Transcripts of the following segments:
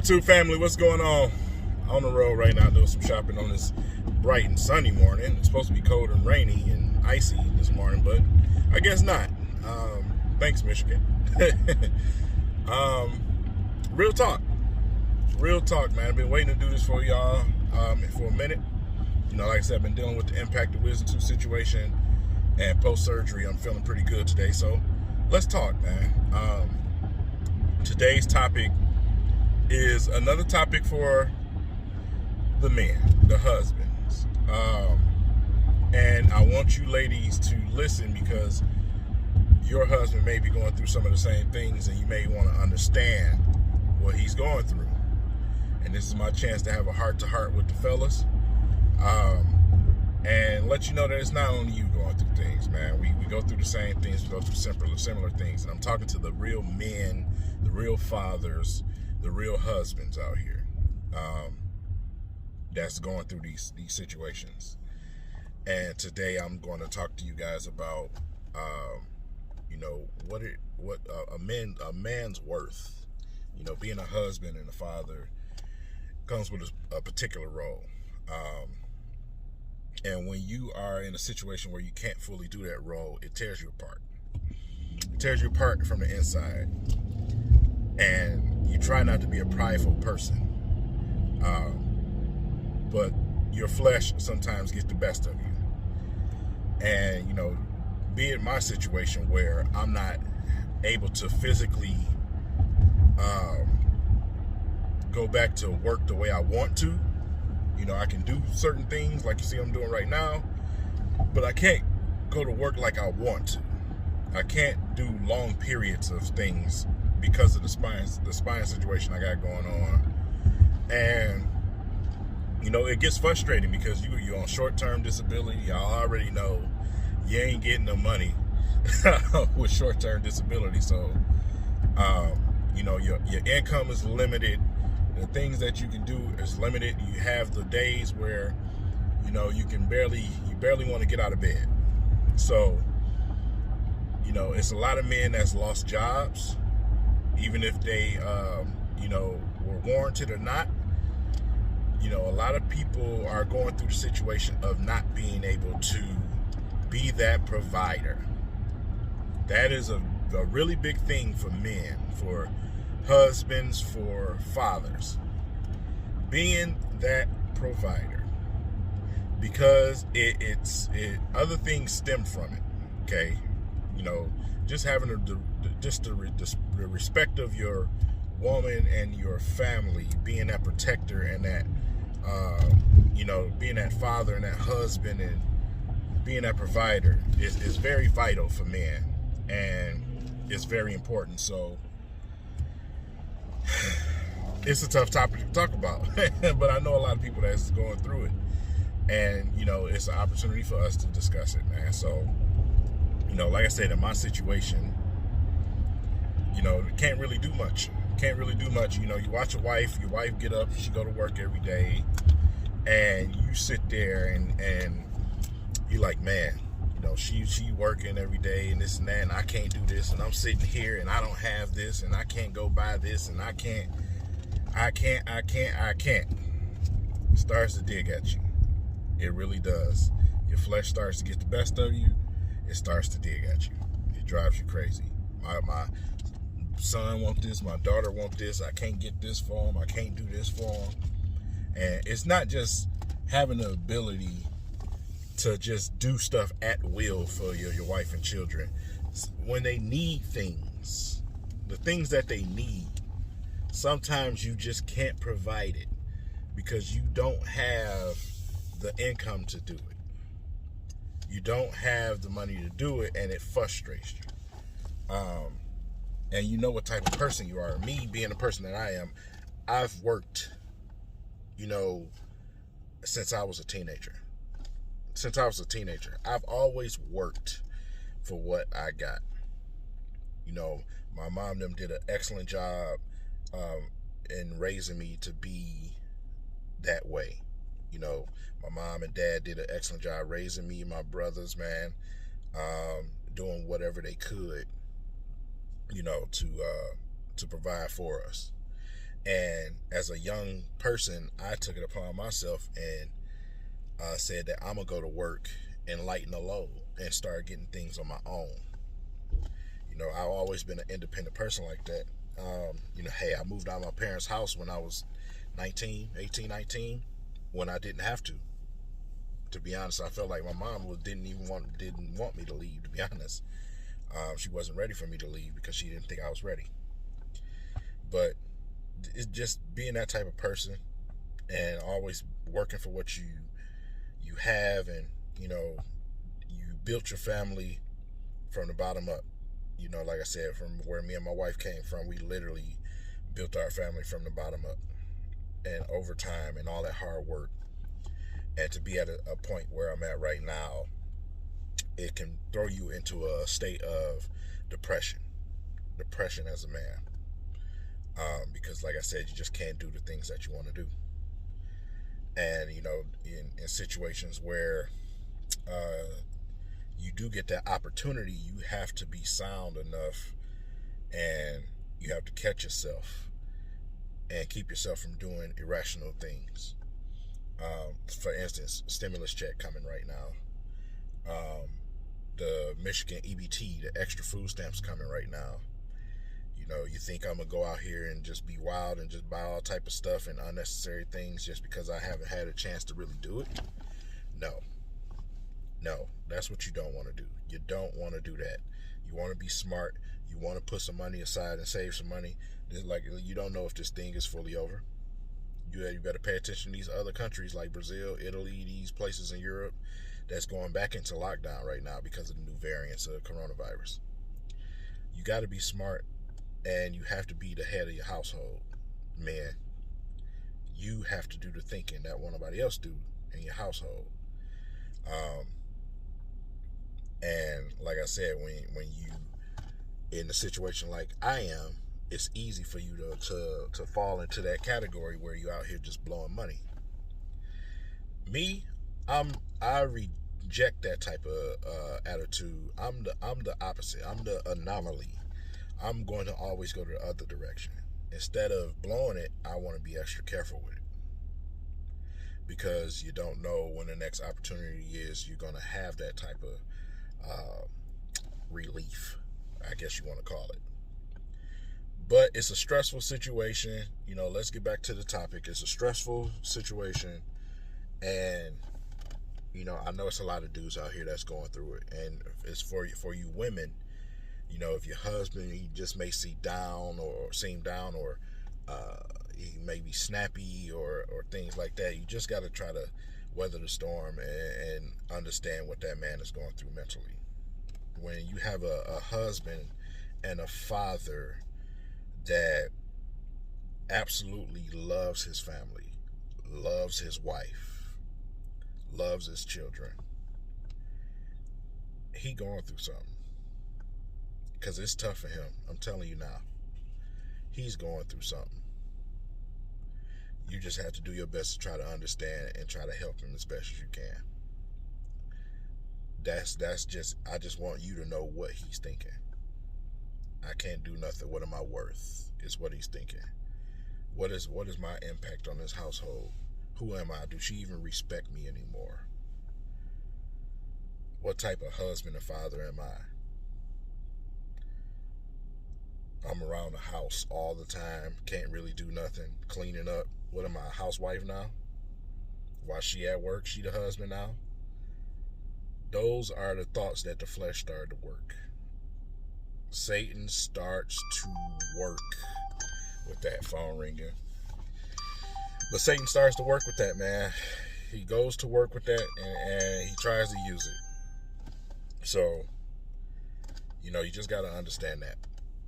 YouTube family, what's going on the road right now, doing some shopping on this bright and sunny morning. It's supposed to be cold and rainy and icy this morning, but I guess not. Thanks, Michigan. Real talk, man. I've been waiting to do this for y'all for a minute. You know, like I said, I've been dealing with the impact of Wisdom 2 situation, and post-surgery, I'm feeling pretty good today. So let's talk, man. Today's topic is another topic for the men, the husbands. And I want you ladies to listen, because your husband may be going through some of the same things, and you may want to understand what he's going through. And this is my chance to have a heart-to-heart with the fellas, and let you know that it's not only you going through things, man. We go through the same things. We go through similar things. And I'm talking to the real men, the real fathers, the real husbands out here that's going through these situations. And today I'm going to talk to you guys about you know, what a man's worth. You know, being a husband and a father comes with a particular role. And when you are in a situation where you can't fully do that role, it tears you apart. It tears you apart from the inside. And you try not to be a prideful person. But your flesh sometimes gets the best of you. And, you know, be in my situation where I'm not able to physically go back to work the way I want to. You know, I can do certain things like you see I'm doing right now, but I can't go to work like I want to. I can't do long periods of things because of the spine situation I got going on. And, you know, it gets frustrating because you're on short-term disability. Y'all already know you ain't getting no money with short-term disability. So, you know, your income is limited. The things that you can do is limited. You have the days where, you know, you barely want to get out of bed. So, you know, it's a lot of men that's lost jobs, even if they, you know, were warranted or not. You know, a lot of people are going through the situation of not being able to be that provider. That is a really big thing for men, for husbands, for fathers, being that provider, because other things stem from it. Okay, you know, just having the respect of your woman and your family, being that protector and that you know, being that father and that husband and being that provider is very vital for men, and it's very important. So it's a tough topic to talk about, but I know a lot of people that's going through it, and, you know, it's an opportunity for us to discuss it, man. So, you know, like I said, in my situation, you know, can't really do much. You know, you watch your wife get up, she go to work every day, and you sit there and you're like, man, you know, she working every day and this and that, and I can't do this, and I'm sitting here and I don't have this, and I can't go buy this, and I can't. It starts to dig at you. It really does. Your flesh starts to get the best of you. It starts to dig at you. It drives you crazy. My son wants this, my daughter wants this, I can't get this for him, I can't do this for him. And it's not just having the ability to just do stuff at will for your wife and children. When they need things, the things that they need, sometimes you just can't provide it because you don't have the income to do it. You don't have the money to do it, and it frustrates you. And you know what type of person you are. Me being the person that I am, I've worked, you know, since I was a teenager. I've always worked for what I got. You know, my mom and them did an excellent job in raising me to be that way. You know, my mom and dad did an excellent job raising me and my brothers, man, doing whatever they could, you know, to provide for us. And as a young person, I took it upon myself and said that I'm going to go to work and lighten the load and start getting things on my own. I've always been an independent person like that. Hey, I moved out of my parents' house when I was 18, 19, when I didn't have to. To be honest, I felt like my mom didn't want me to leave, to be honest. She wasn't ready for me to leave because she didn't think I was ready. But it's just being that type of person and always working for what you have, and you built your family from the bottom up. Like I said, from where me and my wife came from, we literally built our family from the bottom up, and over time and all that hard work. And to be at a point where I'm at right now, it can throw you into a state of depression as a man. Because like I said, you just can't do the things that you want to do. And in situations where you do get that opportunity, you have to be sound enough, and you have to catch yourself and keep yourself from doing irrational things. For instance, stimulus check coming right now. The Michigan EBT, the extra food stamps coming right now. You think I'm going to go out here and just be wild and just buy all type of stuff and unnecessary things just because I haven't had a chance to really do it? No, that's what you don't want to do. You don't want to do that. You want to be smart. You want to put some money aside and save some money. Like, you don't know if this thing is fully over. You better pay attention to these other countries like Brazil, Italy, these places in Europe that's going back into lockdown right now because of the new variants of coronavirus. You got to be smart, and you have to be the head of your household. Man, you have to do the thinking that won't nobody else do in your household. And like I said, when you in a situation like I am, it's easy for you to fall into that category where you're out here just blowing money. Me, I reject that type of attitude. I'm the opposite. I'm the anomaly. I'm going to always go to the other direction. Instead of blowing it, I want to be extra careful with it, because you don't know when the next opportunity is you're going to have that type of relief, I guess you want to call it. But it's a stressful situation. Let's get back to the topic. It's a stressful situation, and I know it's a lot of dudes out here that's going through it, and it's for you women. If your husband, he just may seem down, or he may be snappy or things like that, you just got to try to weather the storm and understand what that man is going through mentally. When you have a husband and a father that absolutely loves his family, loves his wife, loves his children, he going through something. Because it's tough for him. I'm telling you now. He's going through something. You just have to do your best to try to understand and try to help him as best as you can. I just want you to know what he's thinking. I can't do nothing. What am I worth? Is what he's thinking. What is my impact on this household? Who am I? Do she even respect me anymore? What type of husband and father am I? I'm around the house all the time, can't really do nothing, cleaning up. What am I, a housewife now? While she at work, she the husband now? Those are the thoughts that the flesh started to work. Satan starts to work with that phone ringing. But Satan starts to work with that, man. He goes to work with that, and he tries to use it. So, you just got to understand that.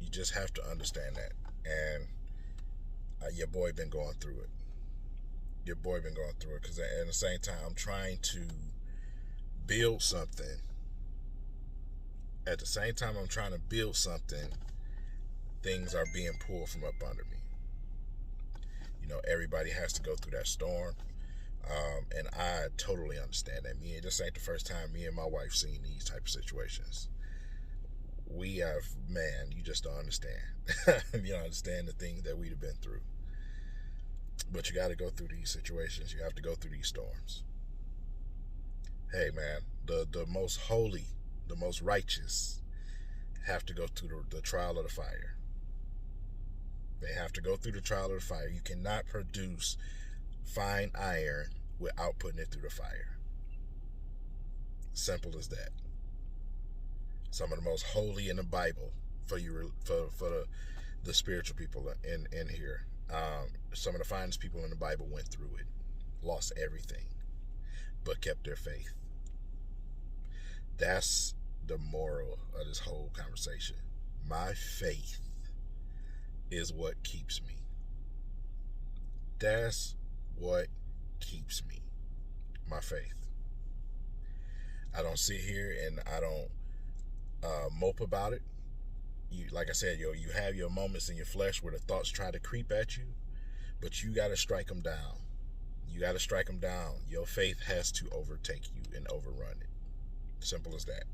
You just have to understand that. And your boy been going through it. Because at the same time, I'm trying to build something. At the same time I'm trying to build something, things are being pulled from up under me. Everybody has to go through that storm. And I totally understand that. This ain't the first time me and my wife seen these type of situations. We have, man, you just don't understand. You don't understand the things that we've been through. But you got to go through these situations. You have to go through these storms. Hey, man, the most holy, the most righteous have to go through the trial of the fire. They have to go through the trial of the fire. You cannot produce fine iron without putting it through the fire. Simple as that. Some of the most holy in the Bible for you, for the spiritual people in here. Some of the finest people in the Bible went through it, lost everything, but kept their faith. That's the moral of this whole conversation. My faith is what keeps me. That's what keeps me. My faith. I don't sit here and I don't mope about it. You, like I said, you have your moments in your flesh where the thoughts try to creep at you, but you got to strike them down. You got to strike them down. Your faith has to overtake you and overrun it. Simple as that.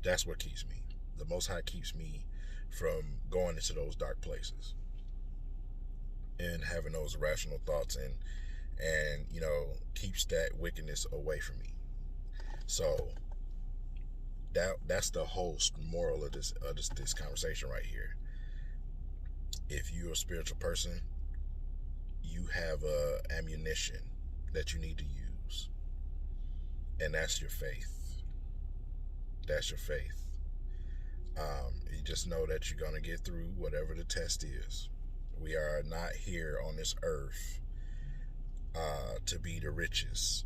That's what keeps me. The Most High keeps me from going into those dark places and having those irrational thoughts, and keeps that wickedness away from me. So that's the whole moral of this conversation right here. If you're a spiritual person, you have ammunition that you need to use, and that's your faith. That's your faith. You just know that you're going to get through whatever the test is. We are not here on this earth to be the richest,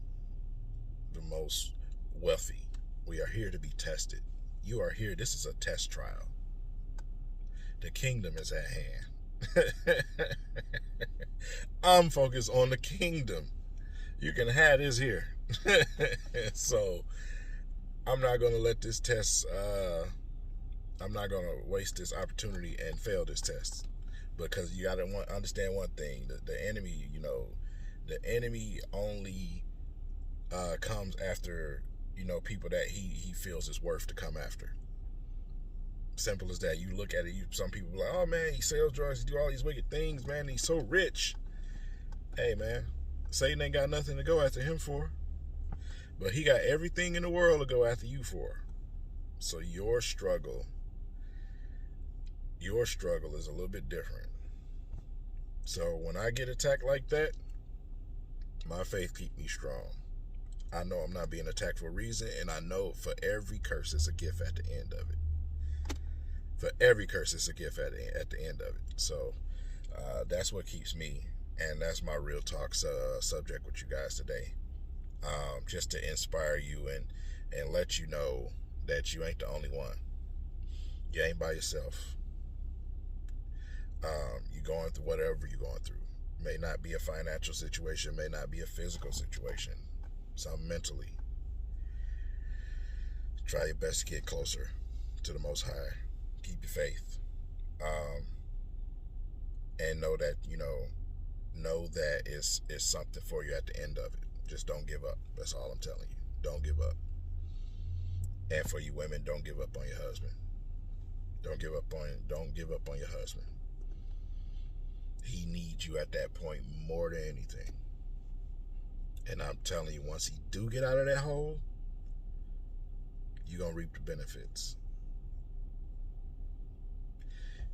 the most wealthy. We are here to be tested. You are here. This is a test trial. The kingdom is at hand. I'm focused on the kingdom. You can have this here. So I'm not going to let this test, I'm not going to waste this opportunity and fail this test. Because you got to understand one thing. The enemy, the enemy only comes after, people that he feels is worth to come after. Simple as that. You look at it, some people be like, oh man, he sells drugs, he do all these wicked things, man, he's so rich. Hey man, Satan ain't got nothing to go after him for. But he got everything in the world to go after you for. So your struggle is a little bit different. So when I get attacked like that, my faith keeps me strong. I know I'm not being attacked for a reason, and I know for every curse there's a gift at the end of it. For every curse there's a gift at the end of it. So that's what keeps me, and that's my real talk subject with you guys today. Just to inspire you and let you know that you ain't the only one. You ain't by yourself. You're going through whatever you're going through. May not be a financial situation, may not be a physical situation, some mentally. Try your best to get closer to the Most High. Keep your faith. And know that, it's something for you at the end of it. Just don't give up. That's all I'm telling you. Don't give up. And for you women, don't give up on your husband. Don't give up on your husband. He needs you at that point more than anything. And I'm telling you, once he do get out of that hole, you're going to reap the benefits.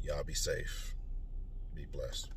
Y'all be safe. Be blessed.